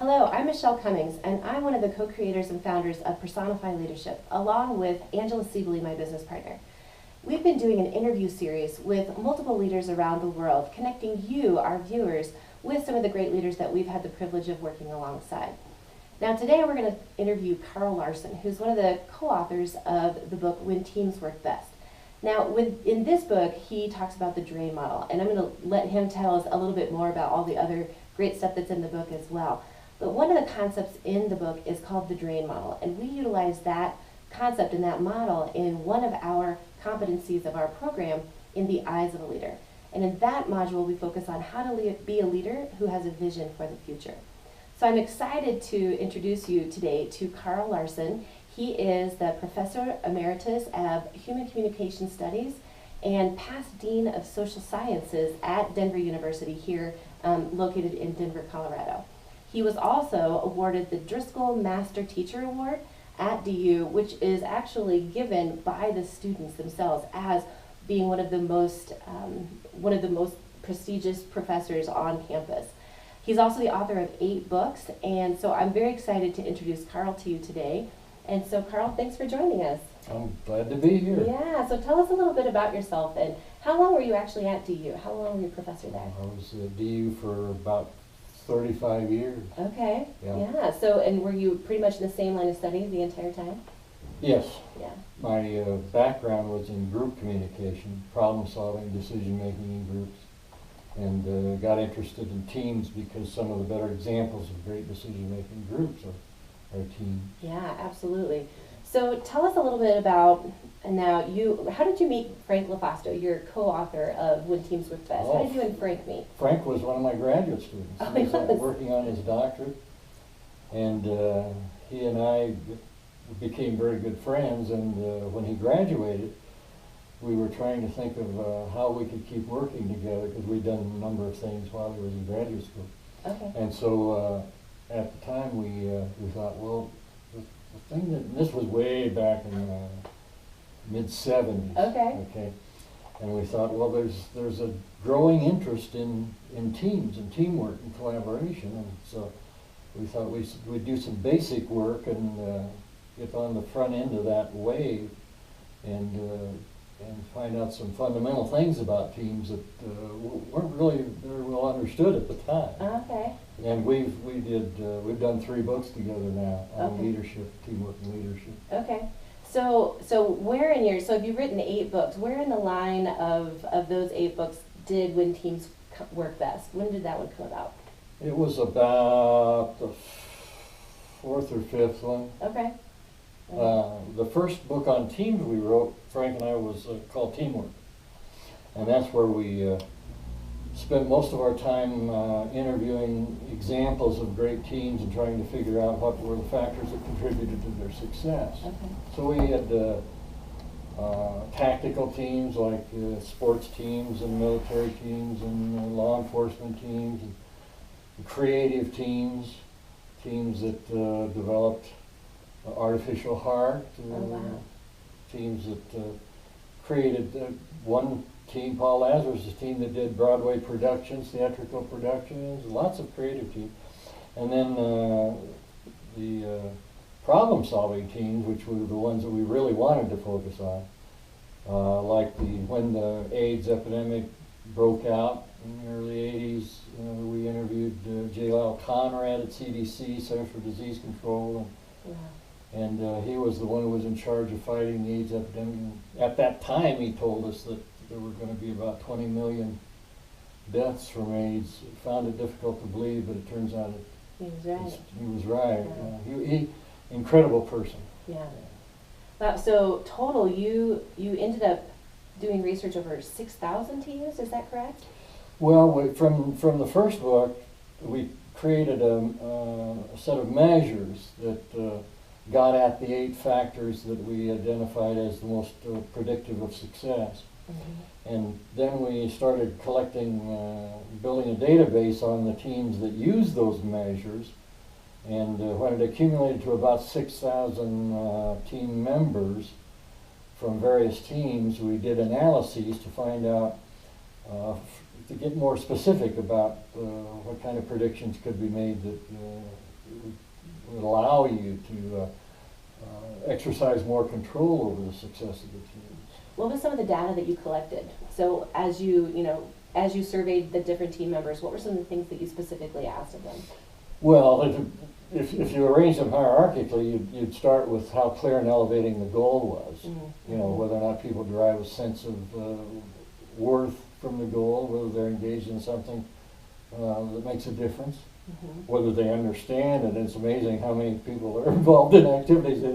Hello, I'm Michelle Cummings, and I'm one of the co-creators and founders of Personify Leadership, along with Angela Siebely, my business partner. We've been doing an interview series with multiple leaders around the world, connecting you, our viewers, with some of the great leaders that we've had the privilege of working alongside. Now today we're going to interview Carl Larson, who's one of the co-authors of the book When Teams Work Best. Now in this book he talks about the drain model, and I'm going to let him tell us a little bit more about all the other great stuff that's in the book as well. But one of the concepts in the book is called the drain model, and we utilize that concept and that model in one of our competencies of our program, in the eyes of a leader. And in that module we focus on how to be a leader who has a vision for the future. So I'm excited to introduce you today to Carl Larson. He is the Professor Emeritus of Human Communication Studies and past Dean of Social Sciences at Denver University here, located in Denver, Colorado. He was also awarded the Driscoll Master Teacher Award at DU, which is actually given by the students themselves as being one of the most prestigious professors on campus. He's also the author of 8 books, and so I'm very excited to introduce Carl to you today. And so Carl, thanks for joining us. I'm glad to be here. Yeah, so tell us a little bit about yourself, and how long were you actually at DU? How long were you a professor there? I was at DU for about 35 years. Okay, yeah. So, and were you pretty much in the same line of study the entire time? Yes. Yeah. My background was in group communication, problem solving, decision making in groups, and got interested in teams because some of the better examples of great decision making groups are teams. Yeah, absolutely. So tell us a little bit about, now how did you meet Frank LaFasto, your co-author of When Teams Work Best? How did you and Frank meet? Frank was one of my graduate students. Oh, he was working on his doctorate, and he and I became very good friends, and when he graduated, we were trying to think of how we could keep working together, because we'd done a number of things while he was in graduate school. Okay. And so at the time we thought, well, the thing that, and this was way back in the mid-70s. Okay. And we thought, well, there's a growing interest in teams and teamwork and collaboration, and so we thought we'd do some basic work and get on the front end of that wave and find out some fundamental things about teams that weren't really very well understood at the time. Okay. And we've done 3 books together now on leadership, teamwork and leadership. Okay. So if you've written 8 books, where in the line of those 8 books did When Teams Work Best? When did that one come about? It was about the 4th or 5th one. Okay. The first book on teams we wrote, Frank and I, was called Teamwork. And that's where we spent most of our time interviewing examples of great teams and trying to figure out what were the factors that contributed to their success. Okay. So we had tactical teams like sports teams and military teams and law enforcement teams, and creative teams that developed artificial heart, teams that created one team, Paul Lazarus' team, that did Broadway productions, theatrical productions, lots of creative teams. And then the problem-solving teams, which were the ones that we really wanted to focus on, like when the AIDS epidemic broke out in the early 80s, we interviewed J. Lyle Conrad at CDC, Center for Disease Control, and he was the one who was in charge of fighting the AIDS epidemic. At that time, he told us that there were going to be about 20 million deaths from AIDS. Found it difficult to believe, but it turns out he was right. He was right. He incredible person. Yeah. Wow. So total, you ended up doing research over 6,000 teams. Is that correct? Well, from the first book, we created a set of measures that got at the 8 factors that we identified as the most predictive of success. Mm-hmm. And then we started collecting, building a database on the teams that use those measures. And when it accumulated to about 6,000 team members from various teams, we did analyses to find out, to get more specific about what kind of predictions could be made that would allow you to exercise more control over the success of the teams. What was some of the data that you collected? So as as you surveyed the different team members, what were some of the things that you specifically asked of them? Well, if you arrange them hierarchically, you'd start with how clear and elevating the goal was. Mm-hmm. You know, whether or not people derive a sense of worth from the goal, whether they're engaged in something that makes a difference, whether they understand it. It's amazing how many people are involved in activities they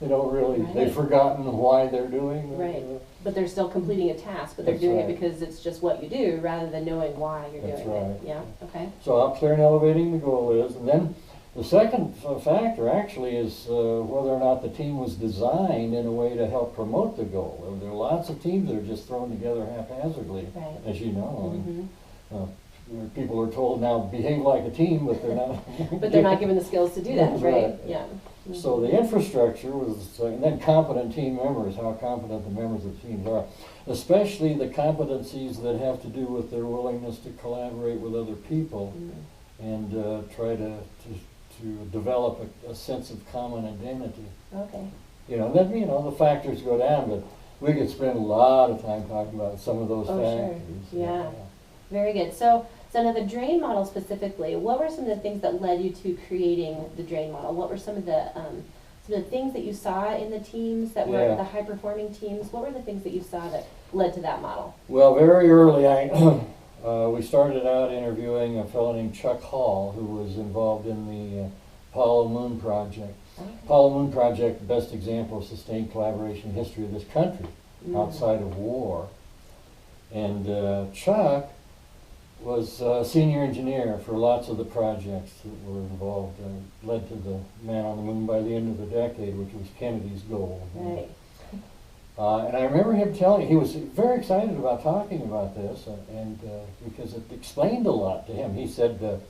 don't really, they've forgotten why they're doing. Right. But they're still completing a task, but they're doing it because it's just what you do rather than knowing why you're doing it. Yeah, okay. So how clear and elevating the goal is. And then the second factor actually is whether or not the team was designed in a way to help promote the goal. There are lots of teams that are just thrown together haphazardly, as you know. People are told now behave like a team, but they're not. But they're not given the skills to do that, right? Yeah. So the infrastructure was, and then competent team members, how competent the members of the teams are, especially the competencies that have to do with their willingness to collaborate with other people and try to develop a sense of common identity. Okay. You know, then the factors go down, but we could spend a lot of time talking about some of those factors. Sure. Yeah. Very good. So now the DRAIN model specifically, what were some of the things that led you to creating the DRAIN model? What were some of the things that you saw in the teams that were the high-performing teams? What were the things that you saw that led to that model? Well, very early, we started out interviewing a fellow named Chuck Hall, who was involved in the Apollo Moon Project. Okay. Apollo Moon Project, the best example of sustained collaboration in the history of this country, outside of war. And Chuck was a senior engineer for lots of the projects that were involved and led to the man on the moon by the end of the decade, which was Kennedy's goal. Right. And I remember him telling, he was very excited about talking about this, and because it explained a lot to him. He said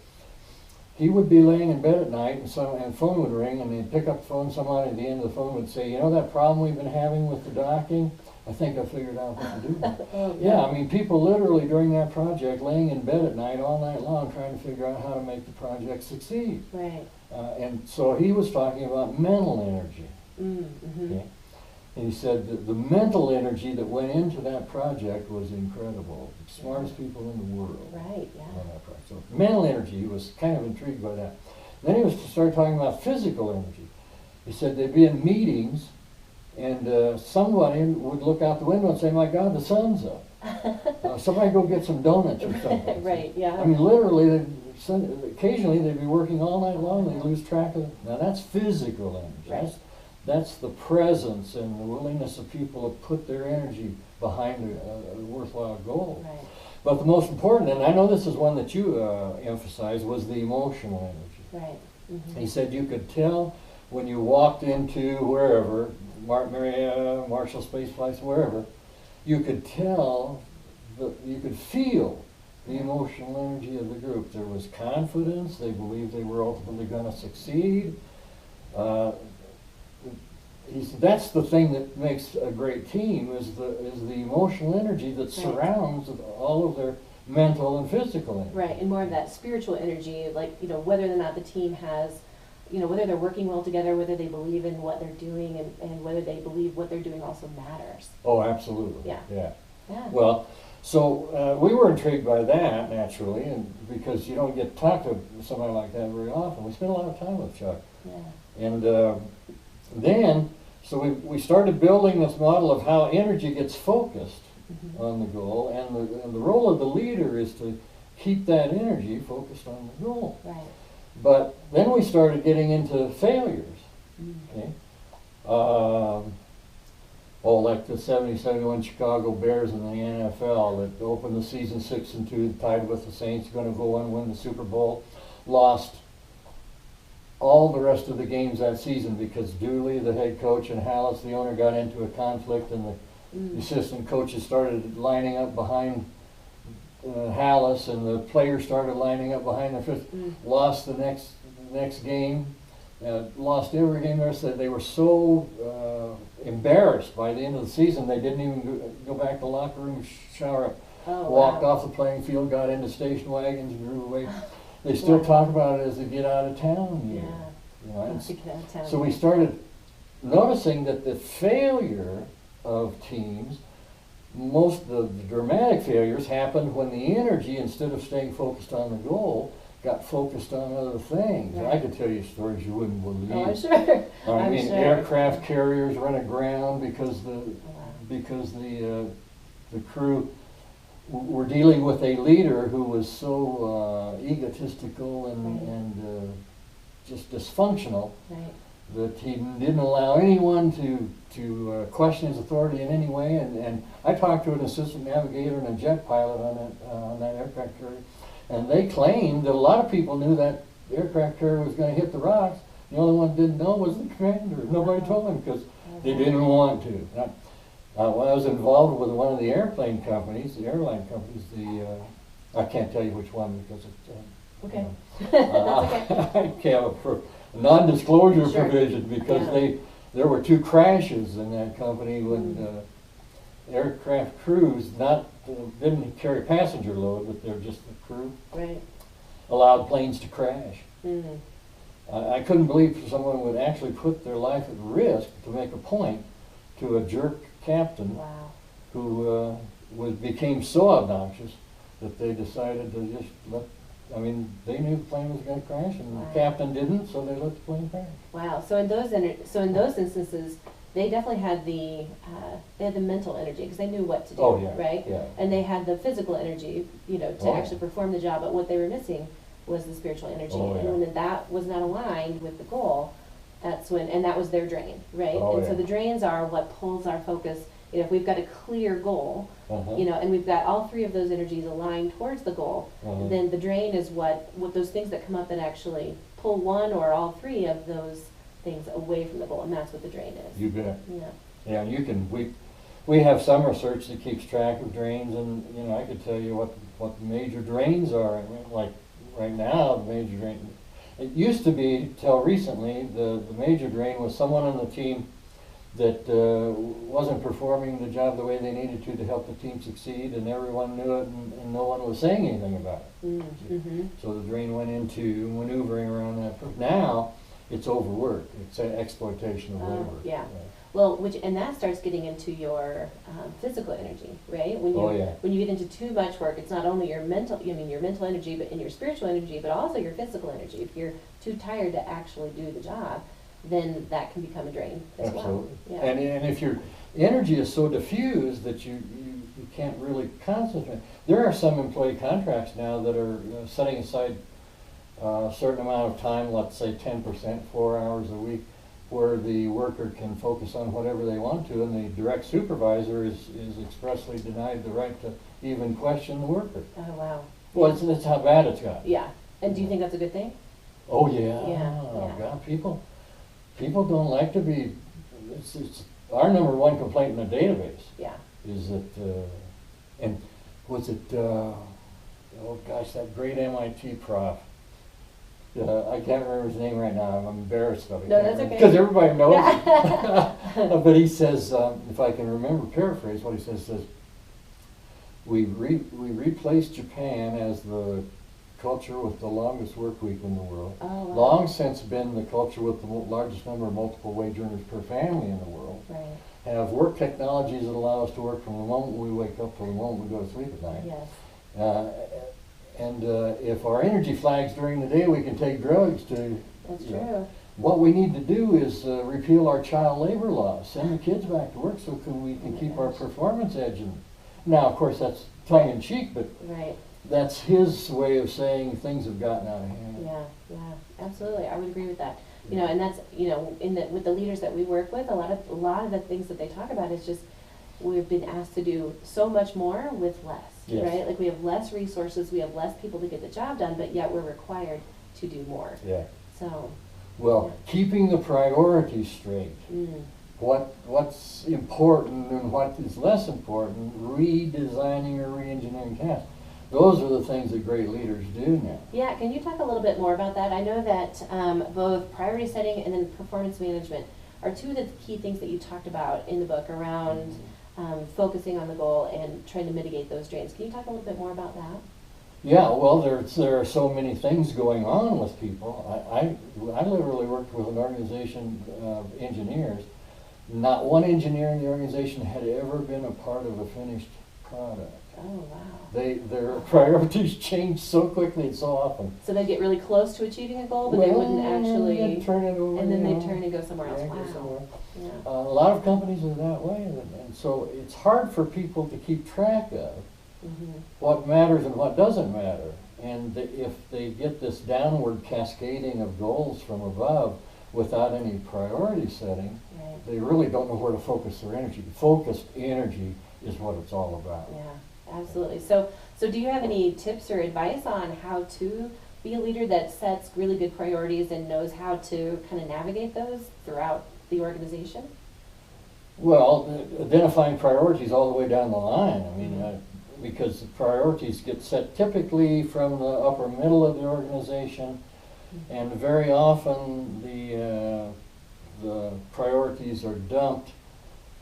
he would be laying in bed at night, and the phone would ring, and he'd pick up the phone, somebody at the end of the phone would say, you know that problem we've been having with the docking? I think I figured out what to do with it. Yeah, I mean, people literally during that project laying in bed at night all night long trying to figure out how to make the project succeed. Right. And so he was talking about mental energy. Okay? And he said that the mental energy that went into that project was incredible. The smartest people in the world. Right, yeah. On that project. So mental energy, he was kind of intrigued by that. Then he was to start talking about physical energy. He said they'd be in meetings, and somebody would look out the window and say, my God, the sun's up. Somebody go get some donuts or something. Right, yeah. I mean, literally, occasionally they'd be working all night long, they'd lose track of it. Now that's physical energy. Right. That's the presence and the willingness of people to put their energy behind a worthwhile goal. Right. But the most important, and I know this is one that you emphasized, was the emotional energy. Right. He said you could tell when you walked into wherever, Martin Marietta, Marshall Space Flight, wherever, you could tell, you could feel the emotional energy of the group. There was confidence. They believed they were ultimately going to succeed. He said that's the thing that makes a great team is the emotional energy that surrounds all of their mental and physical energy. Right, and more of that spiritual energy, like, whether or not the team has, whether they're working well together, whether they believe in what they're doing, and whether they believe what they're doing also matters. Oh, absolutely. Yeah. Well, so we were intrigued by that, naturally, and because you don't get to talk to somebody like that very often. We spent a lot of time with Chuck. Yeah. And then, so we started building this model of how energy gets focused on the goal, and the role of the leader is to keep that energy focused on the goal. Right. But then we started getting into failures. Okay. Like the 70-71 Chicago Bears in the NFL that opened the season 6-2, tied with the Saints, going to go and win the Super Bowl, lost all the rest of the games that season because Dooley, the head coach, and Hallis, the owner, got into a conflict, and the assistant coaches started lining up behind Hallis, and the players started lining up behind their fifth. Lost the next game, lost every game there. So they were so embarrassed by the end of the season they didn't even go back to the locker room, shower up, walked off the playing field, got into station wagons, and drove away. They still Wow. talk about it as a get out of town year. Yeah. You know, and To get out of town. so we started noticing that the failure of teams, most of the dramatic failures happened when the energy, instead of staying focused on the goal, got focused on other things. Right. I could tell you stories you wouldn't believe. Oh, I'm sure. I I'm mean, sure. aircraft carriers run aground because Wow. the crew were dealing with a leader who was so egotistical Right. and just dysfunctional Right. that he didn't allow anyone to question his authority in any way. And I talked to an assistant navigator and a jet pilot on that aircraft carrier, and they claimed that a lot of people knew that the aircraft carrier was going to hit the rocks. The only one that didn't know was the commander. Nobody told him because they didn't want to. When I was involved with one of the airline companies, I can't tell you which one because it's Okay. that's okay. I can't for non-disclosure Sure. provision because Yeah. there were 2 crashes in that company when aircraft crews didn't carry passenger load, but they're just the crew Right. allowed planes to crash. Mm. I couldn't believe someone would actually put their life at risk to make a point to a jerk captain Wow. who became so obnoxious that they decided to just they knew the plane was going to crash, and Wow. the captain didn't, so they let the plane crash. Wow. So in those instances, they definitely had the mental energy because they knew what to do, Oh, yeah, right? yeah. And they had the physical energy, to Oh, yeah. actually perform the job. But what they were missing was the spiritual energy. Oh, yeah. And when that was not aligned with the goal, and that was their drain, right? Oh, and so yeah. the drains are what pulls our focus. If we've got a clear goal, Uh-huh. and we've got all 3 of those energies aligned towards the goal, Uh-huh. then the drain is what those things that come up that actually pull one or all 3 of those things away from the goal, and that's what the drain is. You bet. Yeah. Yeah, we have some research that keeps track of drains, and I could tell you what the major drains are. I mean, like right now, the major drain. It used to be till recently the major drain was someone on the team that wasn't performing the job the way they needed to help the team succeed, and everyone knew it, and no one was saying anything about it. Mm-hmm. So the drain went into maneuvering around that. Now it's overwork. It's exploitation of labor. Yeah. Well, and that starts getting into your physical energy, right? When you get into too much work, it's not only your mental energy, but in your spiritual energy, but also your physical energy. If you're too tired to actually do the job, then that can become a drain as Absolutely. well. Yeah. And if your energy is so diffused that you can't really concentrate. There are some employee contracts now that are setting aside a certain amount of time, let's say 10%, 4 hours a week, where the worker can focus on whatever they want to, and the direct supervisor is expressly denied the right to even question the worker. Oh, wow. Well, that's how bad it's got. Yeah. And do you think that's a good thing? Oh, yeah. Yeah. God, people don't like to be, it's our number 1 complaint in the database. Yeah. Is that, and was it, oh gosh, that great MIT prof. I can't remember his name right now. I'm embarrassed of it. No, that's okay. Because everybody knows it. But he says, if I can remember, paraphrase what he says, we replaced Japan as the culture with the longest work week in the world. Oh, wow. Long since been the culture with the largest number of multiple wage earners per family in the world. Right. Have work technologies that allow us to work from the moment we wake up till the moment we go to sleep at night. Yes. And if our energy flags during the day, we can take drugs to. That's true. What we need to do is repeal our child labor laws, send the kids back to work so we can keep our performance edge. Now, of course, that's tongue in cheek, but Right. that's his way of saying things have gotten out of hand. Yeah, absolutely. I would agree with that. And that's, with the leaders that we work with, a lot of the things that they talk about is just we've been asked to do so much more with less, Yes. right? Like we have less resources, we have less people to get the job done, but yet we're required to do more. Yeah. So. Well, keeping the priorities straight. What's important and what is less important, redesigning or re-engineering tasks. Those are the things that great leaders do now. Yeah, can you talk a little bit more about that? I know that both priority setting and then performance management are 2 of the key things that you talked about in the book around focusing on the goal and trying to mitigate those drains. Can you talk a little bit more about that? Yeah, well, there are so many things going on with people. I literally worked with an organization of engineers. Not one engineer in the organization had ever been a part of a finished product. Oh, wow. Their priorities change so quickly and so often. So they get really close to achieving a goal, but they wouldn't actually, they'd turn it over, and then they turn and go somewhere else. Yeah, Wow. go somewhere. Yeah. A lot of companies are that way, and so it's hard for people to keep track of what matters and what doesn't matter. And if they get this downward cascading of goals from above without any priority setting, they really don't know where to focus their energy. Focused energy is what it's all about. Yeah, absolutely. So do you have any tips or advice on how to be a leader that sets really good priorities and knows how to kind of navigate those throughout the organization? Well, identifying priorities all the way down the line. I mean, because the priorities get set typically from the upper middle of the organization, and very often the priorities are dumped,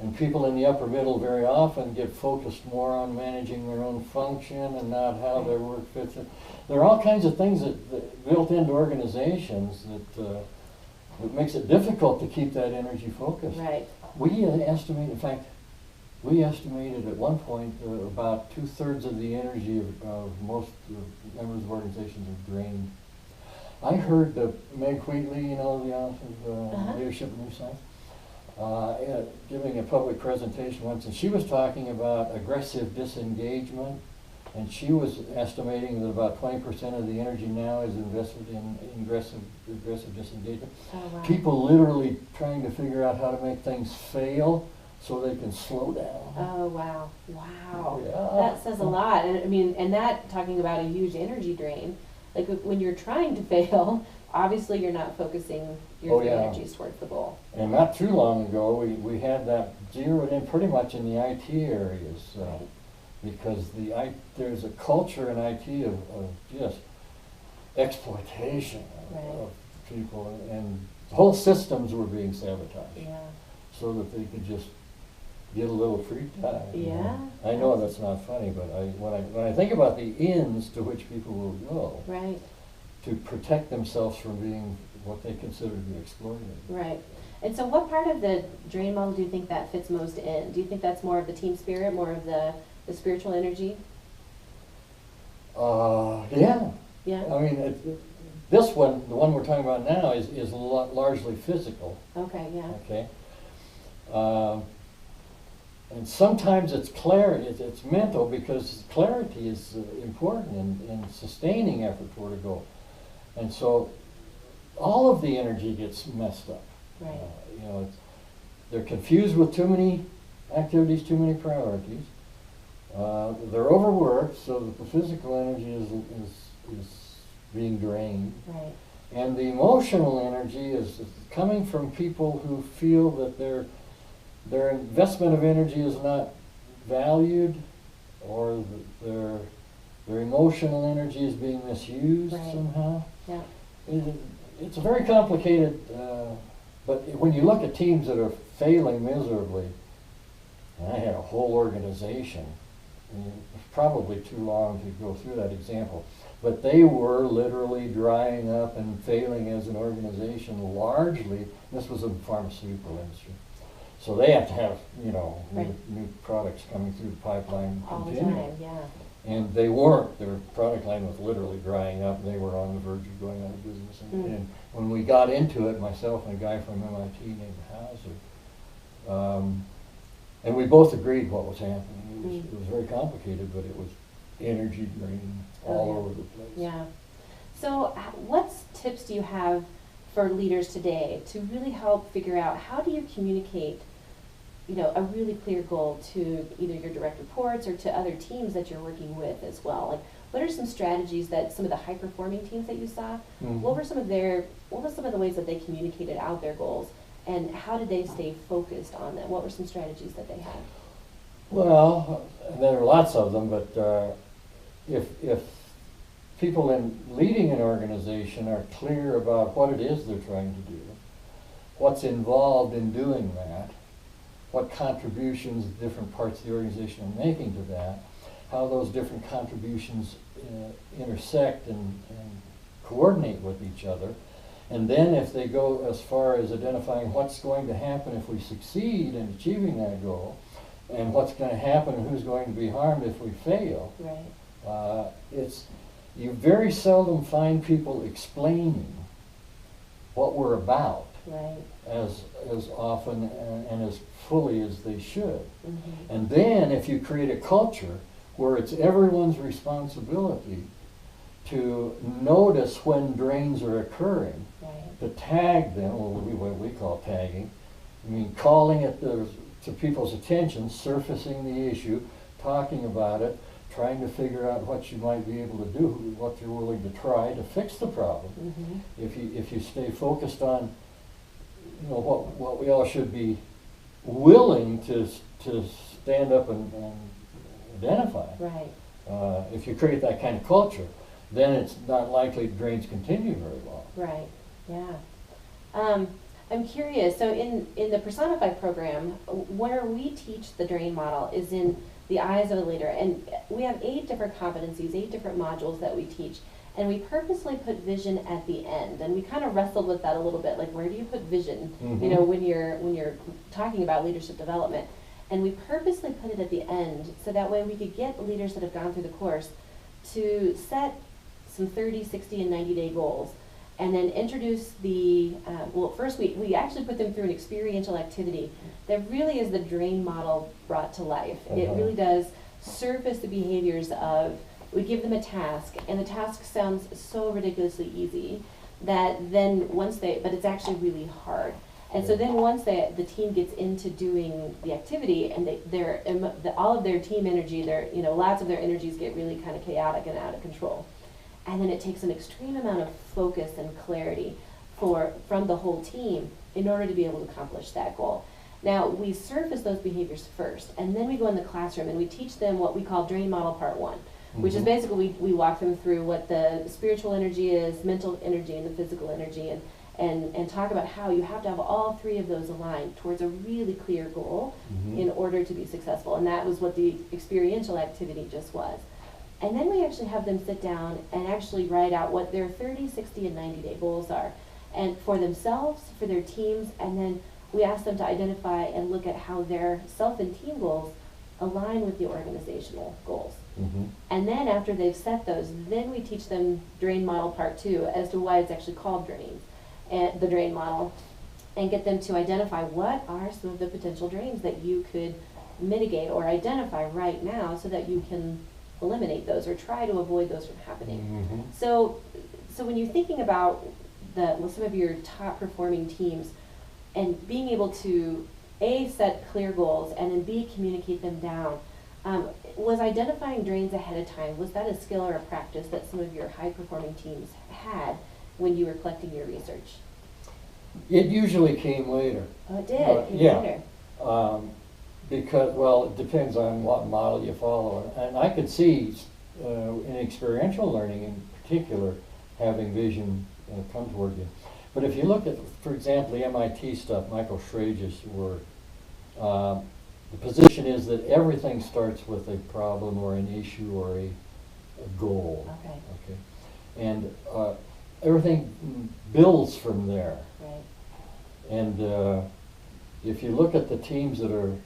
and people in the upper middle very often get focused more on managing their own function and not how their work fits in. There are all kinds of things that built into organizations that makes it difficult to keep that energy focused. Right. We estimate, in fact, we estimated at one point about 2/3 of the energy of most members of organizations are drained. I heard Meg Wheatley, you know, the author of Leadership and New Science, giving a public presentation once, and she was talking about aggressive disengagement, and she was estimating that about 20% of the energy now is invested in aggressive disengagement. Oh, wow. People literally trying to figure out how to make things fail so they can slow down. Oh, wow. Wow. Yeah. That says a lot. And I mean, and that talking about a huge energy drain, like when you're trying to fail, obviously you're not focusing your energies towards the goal. And not too long ago, we had that zeroed in pretty much in the IT areas, because there's a culture in IT of just exploitation of people, and whole systems were being sabotaged so that they could just get a little free time. Yeah. I know that's not funny, but when I think about the ends to which people will go to protect themselves from being what they consider to be exploited. Right. And so what part of the drain model do you think that fits most in? Do you think that's more of the team spirit, more of the spiritual energy? Yeah. Yeah. I mean, this one, the one we're talking about now, is largely physical. Okay, yeah. Okay. And sometimes it's clarity, it's mental, because clarity is important in sustaining effort toward a goal. And so all of the energy gets messed up. Right. You know, they're confused with too many activities, too many priorities. They're overworked, so that the physical energy is being drained. Right. And the emotional energy is coming from people who feel that their investment of energy is not valued, or that their emotional energy is being misused somehow. Yeah. It's a very complicated, but when you look at teams that are failing miserably, and I had a whole organization, and it's probably too long to go through that example, but they were literally drying up and failing as an organization largely. This was in the pharmaceutical industry. So they have to have, you know, new products coming through the pipeline all continually. the time, And they weren't. Their product line was literally drying up. They were on the verge of going out of business. And when we got into it, myself and a guy from MIT named Hauser, and we both agreed what was happening. It was very complicated, but it was energy draining all over the place. Yeah. So what tips do you have for leaders today to really help figure out how do you communicate, you know, a really clear goal to either your direct reports or to other teams that you're working with as well? Like, what are some strategies that some of the high-performing teams that you saw, what were some of the ways that they communicated out their goals, and how did they stay focused on them? What were some strategies that they had? Well, there are lots of them, but if people in leading an organization are clear about what it is they're trying to do, what's involved in doing that, what contributions different parts of the organization are making to that, how those different contributions intersect and coordinate with each other. And then if they go as far as identifying what's going to happen if we succeed in achieving that goal, and what's going to happen and who's going to be harmed if we fail, Right. You very seldom find people explaining what we're about Right. as often and as fully as they should. Mm-hmm. And then if you create a culture where it's everyone's responsibility to notice when drains are occurring, Right. to tag them, or what we call tagging, I mean calling it to people's attention, surfacing the issue, talking about it, trying to figure out what you might be able to do, what you're willing to try to fix the problem. Mm-hmm. If you stay focused on, you know, what we all should be willing to stand up and identify. Right. If you create that kind of culture, then it's not likely drains continue very long. Right. Yeah. I'm curious. So in the Personify program, where we teach the drain model is in the eyes of a leader, and we have 8 different competencies, 8 different modules that we teach, and we purposely put vision at the end. And we kind of wrestled with that a little bit, like where do you put vision? Mm-hmm. You know, when you're talking about leadership development, and we purposely put it at the end so that way we could get leaders that have gone through the course to set some 30, 60, and 90-day goals, and then introduce well, first we actually put them through an experiential activity that really is the drain model brought to life. It really does surface the behaviors of, we give them a task, and the task sounds so ridiculously easy that then but it's actually really hard. And so then once the team gets into doing the activity, and all of their team energy, lots of their energies get really kind of chaotic and out of control. And then it takes an extreme amount of focus and clarity from the whole team in order to be able to accomplish that goal. Now, we surface those behaviors first, and then we go in the classroom and we teach them what we call Drain Model Part 1, which is basically we walk them through what the spiritual energy is, mental energy, and the physical energy, and talk about how you have to have all 3 of those aligned towards a really clear goal in order to be successful. And that was what the experiential activity just was. And then we actually have them sit down and actually write out what their 30, 60, and 90-day goals are, and for themselves, for their teams, and then we ask them to identify and look at how their self and team goals align with the organizational goals. And then after they've set those, then we teach them Drain Model Part 2 as to why it's actually called drain, and the drain model, and get them to identify what are some of the potential drains that you could mitigate or identify right now so that you can eliminate those or try to avoid those from happening. So when you're thinking about some of your top performing teams and being able to A, set clear goals, and then B, communicate them down, was identifying drains ahead of time, was that a skill or a practice that some of your high performing teams had when you were collecting your research? It usually came later. Oh, it did? It came later. Because, well, it depends on what model you follow. And I could see in experiential learning in particular having vision come toward you. But if you look at, for example, the MIT stuff, Michael Schrage's work, the position is that everything starts with a problem or an issue or a goal. Okay. And everything builds from there. Right. And if you look at the teams that are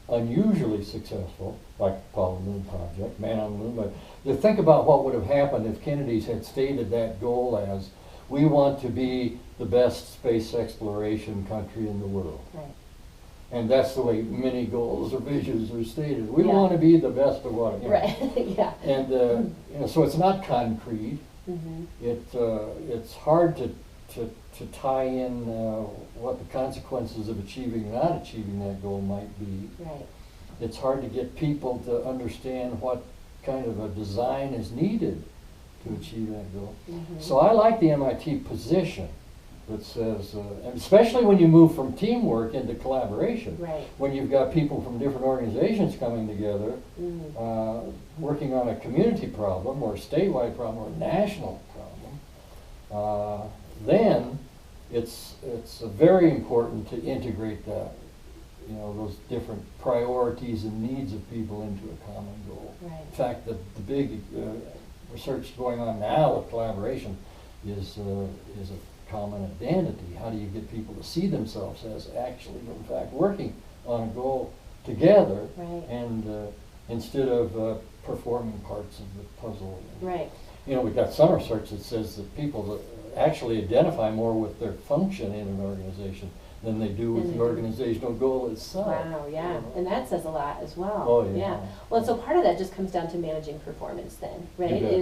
unusually successful, like Apollo Moon Project, Man on the Moon, but you think about what would have happened if Kennedy's had stated that goal as, we want to be the best space exploration country in the world. Right. And that's the way many goals or visions are stated. We want to be the best of what, you know. Right. Yeah. And so it's not concrete. It's hard to tie in what the consequences of achieving or not achieving that goal might be. Right. It's hard to get people to understand what kind of a design is needed to achieve that goal. So I like the MIT position that says, and especially when you move from teamwork into collaboration, when you've got people from different organizations coming together, working on a community problem or a statewide problem or a national problem, then it's very important to integrate that those different priorities and needs of people into a common goal. Right. In fact, the big research going on now with collaboration is a common identity. How do you get people to see themselves as actually, in fact, working on a goal together, Right. and instead of performing parts of the puzzle. Right. We've got some research that says that people actually identify more with their function in an organization than they do with the organizational goal itself. Wow, yeah. And that says a lot as well. Oh, yeah. Well, so part of that just comes down to managing performance then, right? You bet.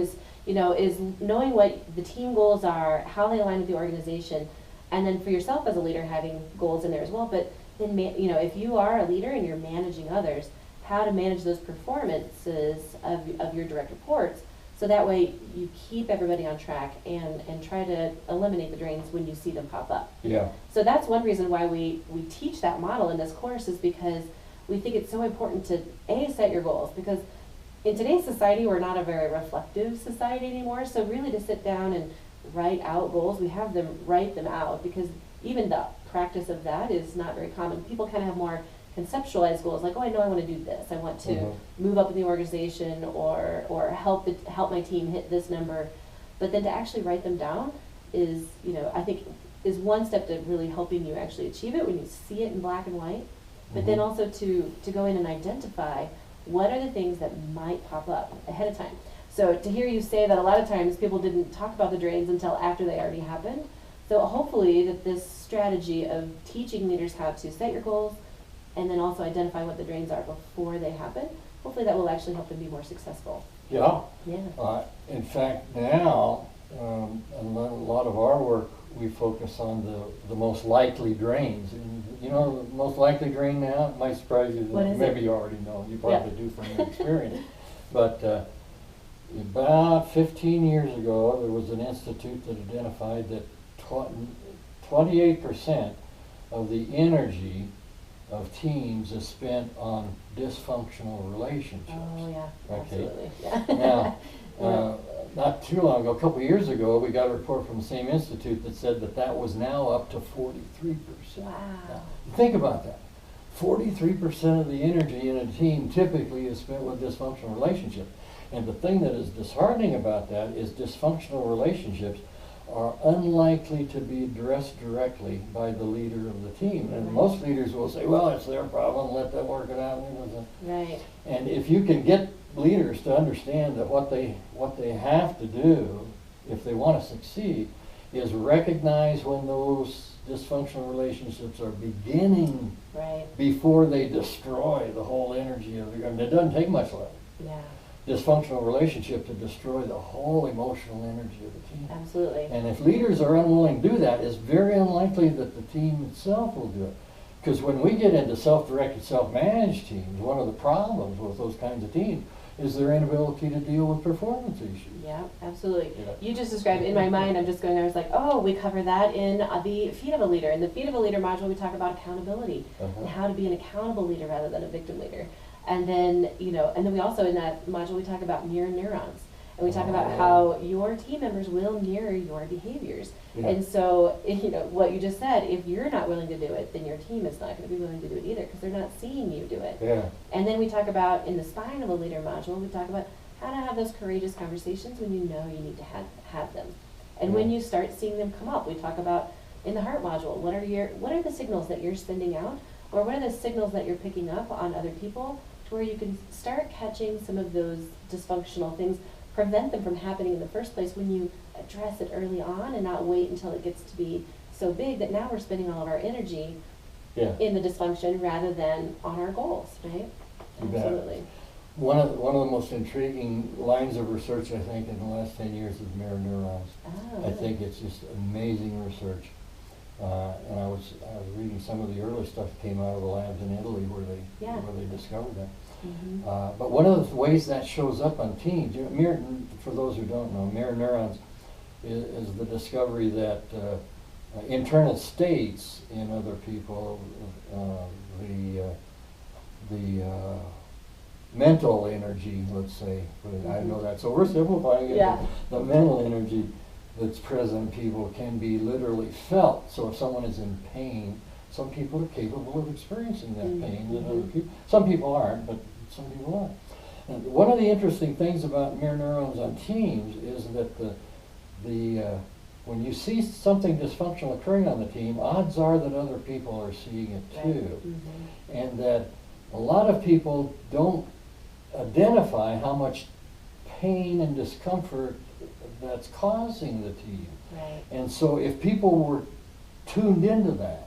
Is knowing what the team goals are, how they align with the organization, and then for yourself as a leader having goals in there as well. But then, if you are a leader and you're managing others, how to manage those performances of your direct reports, so that way you keep everybody on track and try to eliminate the drains when you see them pop up. Yeah. So that's one reason why we teach that model in this course, is because we think it's so important to set your goals, because in today's society we're not a very reflective society anymore. So really to sit down and write out goals, we have them write them out, because even the practice of that is not very common. People kind of have more conceptualized goals, like, oh, I know I want to do this. I want to move up in the organization, or help my team hit this number. But then to actually write them down is, I think, is one step to really helping you actually achieve it when you see it in black and white. But then also to go in and identify what are the things that might pop up ahead of time. So to hear you say that a lot of times people didn't talk about the drains until after they already happened. So hopefully that this strategy of teaching leaders how to set your goals and then also identify what the drains are before they happen, hopefully that will actually help them be more successful. Yeah. Yeah. In fact, now, a lot of our work, we focus on the most likely drains. And, the most likely drain now, it might surprise you. What is maybe it? you already know. You probably do from your experience. But about 15 years ago, there was an institute that identified that 28% of the energy of teams is spent on dysfunctional relationships. Oh yeah, Okay. absolutely. Yeah. Now, not too long ago, a couple of years ago, we got a report from the same institute that said that was now up to 43%. Wow. Now, think about that. 43% of the energy in a team typically is spent with dysfunctional relationships. And the thing that is disheartening about that is dysfunctional relationships are unlikely to be addressed directly by the leader of the team. And most leaders will say, well, it's their problem, let them work it out. Right. And if you can get leaders to understand that what they have to do if they want to succeed is recognize when those dysfunctional relationships are beginning before they destroy the whole energy of the group. It doesn't take much less. Yeah. Dysfunctional relationship to destroy the whole emotional energy of the team. Absolutely. And if leaders are unwilling to do that, it's very unlikely that the team itself will do it. Because when we get into self-directed, self-managed teams, one of the problems with those kinds of teams is their inability to deal with performance issues. Yeah, absolutely. Yeah. You just described, in my mind, I was like, oh, we cover that in the Feet of a Leader. In the Feet of a Leader module, we talk about accountability and how to be an accountable leader rather than a victim leader. And then, and then we also, in that module, we talk about mirror neurons. And we talk about how your team members will mirror your behaviors. Yeah. And so, what you just said, if you're not willing to do it, then your team is not going to be willing to do it either, because they're not seeing you do it. Yeah. And then we talk about, in the Spine of a Leader module, we talk about how to have those courageous conversations when you know you need to have them. And when you start seeing them come up, we talk about, in the Heart module, what are the signals that you're sending out, or what are the signals that you're picking up on other people, to where you can start catching some of those dysfunctional things, prevent them from happening in the first place when you address it early on and not wait until it gets to be so big that now we're spending all of our energy in the dysfunction rather than on our goals, right? Absolutely. One of the most intriguing lines of research, I think, in the last 10 years is mirror neurons. I think it's just amazing research. And I was reading some of the early stuff that came out of the labs in Italy where they discovered that. But one of the ways that shows up on teams, for those who don't know, mirror neurons is the discovery that internal states in other people, the mental energy, let's say, I know that's oversimplifying it, but the mental energy that's present in people can be literally felt. So if someone is in pain, some people are capable of experiencing that pain than other Mhm. people. Some people aren't, but some people are. And one of the interesting things about mirror neurons on teams is that when you see something dysfunctional occurring on the team, odds are that other people are seeing it too. Right. Mhm. And that a lot of people don't identify how much pain and discomfort that's causing the team. Right. And so if people were tuned into that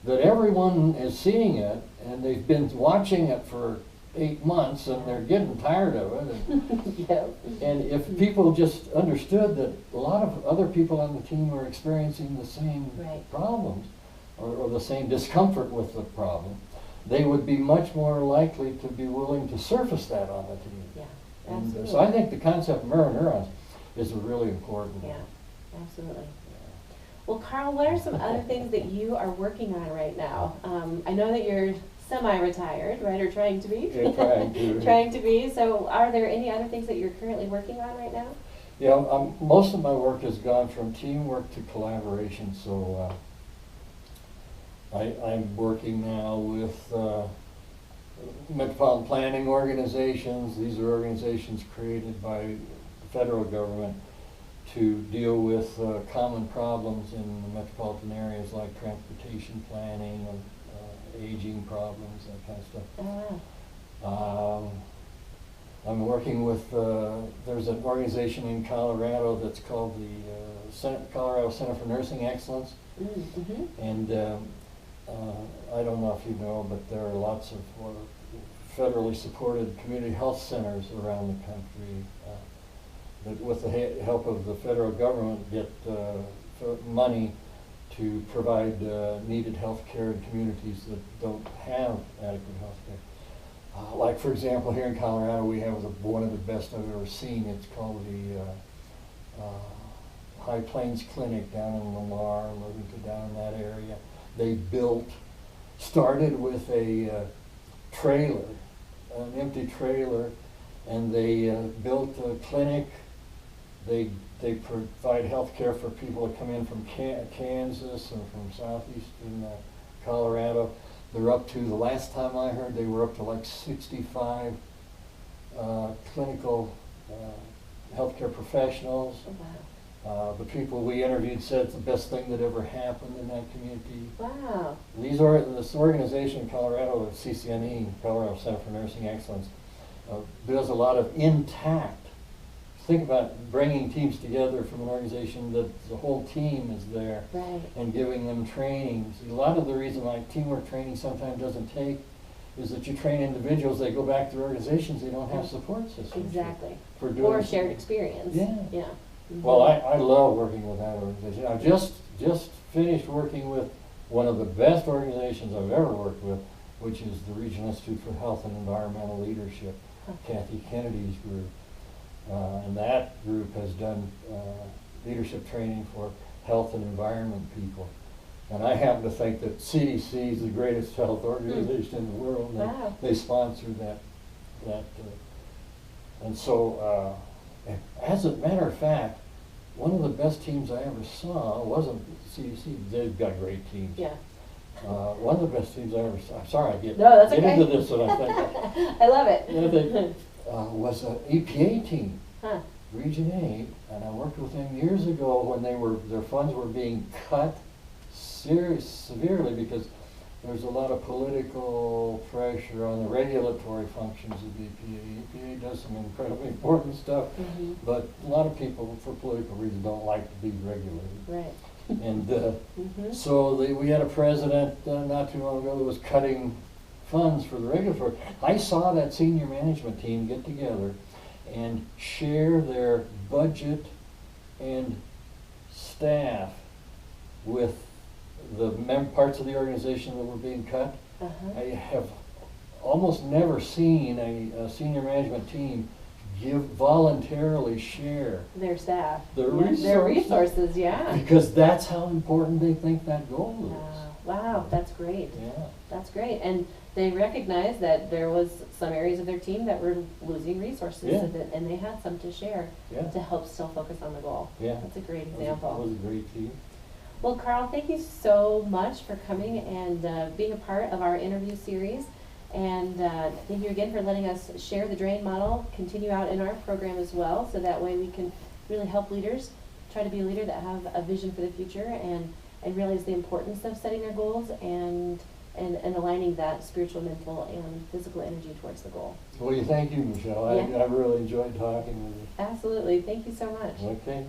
everyone is seeing it and they've been watching it for 8 months and they're getting tired of it. Yep. And if people just understood that a lot of other people on the team are experiencing the same Right. problems or the same discomfort with the problem, they would be much more likely to be willing to surface that on the team. Yeah. And Absolutely. so I think the concept of mirror neurons is a really important one. Yeah. Absolutely. Well, Carl, what are some other things that you are working on right now? I know that you're semi-retired, right, or trying to be? Yeah, trying to. Trying to be. So are there any other things that you're currently working on right now? Yeah, most of my work has gone from teamwork to collaboration. So I'm working now with metropolitan planning organizations. These are organizations created by the federal government to deal with common problems in the metropolitan areas like transportation planning and aging problems, that kind of stuff. Oh, wow. I'm working with, there's an organization in Colorado that's called the Colorado Center for Nursing Excellence. Mm-hmm. And I don't know if you know, but there are lots of federally supported community health centers around the country that with the help of the federal government get money to provide needed health care in communities that don't have adequate health care. Like for example, here in Colorado we have one of the best I've ever seen. It's called the High Plains Clinic down in Lamar, Livingston, down in that area. They started with a trailer, an empty trailer, and they built a clinic. They provide health care for people that come in from Kansas and from southeastern Colorado. They're up to, the last time I heard, they were up to like 65 clinical healthcare professionals. Oh, wow. The people we interviewed said it's the best thing that ever happened in that community. Wow. This organization in Colorado, CCNE, Colorado Center for Nursing Excellence, does a lot of intact. Think about bringing teams together from an organization that the whole team is there. Right. And giving them training. See, a lot of the reason why teamwork training sometimes doesn't take is that you train individuals, they go back to their organizations, they don't have support systems. Exactly. For doing Or shared experience. Yeah. Yeah. Mm-hmm. Well, I love working with that organization. I just finished working with one of the best organizations I've ever worked with, which is the Regional Institute for Health and Environmental Leadership, Kathy Kennedy's group. And that group has done leadership training for health and environment people. And I happen to think that CDC is the greatest health organization in the world. Wow. They sponsor that. And so, as a matter of fact, one of the best teams I ever saw wasn't CDC. They've got great teams. Yeah. One of the best teams I ever saw. I'm sorry, I get No, that's okay. into this when I think. I love it. Was an EPA team, Huh. Region 8, and I worked with them years ago when their funds were being cut severely because there's a lot of political pressure on the regulatory functions of the EPA. EPA does some incredibly important stuff, Mm-hmm. but a lot of people, for political reasons, don't like to be regulated. Right. And Mm-hmm. so we had a president not too long ago that was cutting funds for the regulatory. I saw that senior management team get together and share their budget and staff with the parts of the organization that were being cut. Uh-huh. I have almost never seen a senior management team voluntarily share Their staff. their Their resources, yeah. because that's how important they think that goal is. Wow, that's great. Yeah. That's great. And they recognized that there was some areas of their team that were losing resources, Yeah. and they had some to share Yeah. to help still focus on the goal. Yeah. That's a great It example. was a great team. Well, Carl, thank you so much for coming and being a part of our interview series. And thank you again for letting us share the DRAIN model, continue out in our program as well, so that way we can really help leaders try to be a leader that have a vision for the future and realize the importance of setting their goals and aligning that spiritual, mental, and physical energy towards the goal. Well, thank you, Michelle. Yeah. I really enjoyed talking with you. Absolutely. Thank you so much. Okay.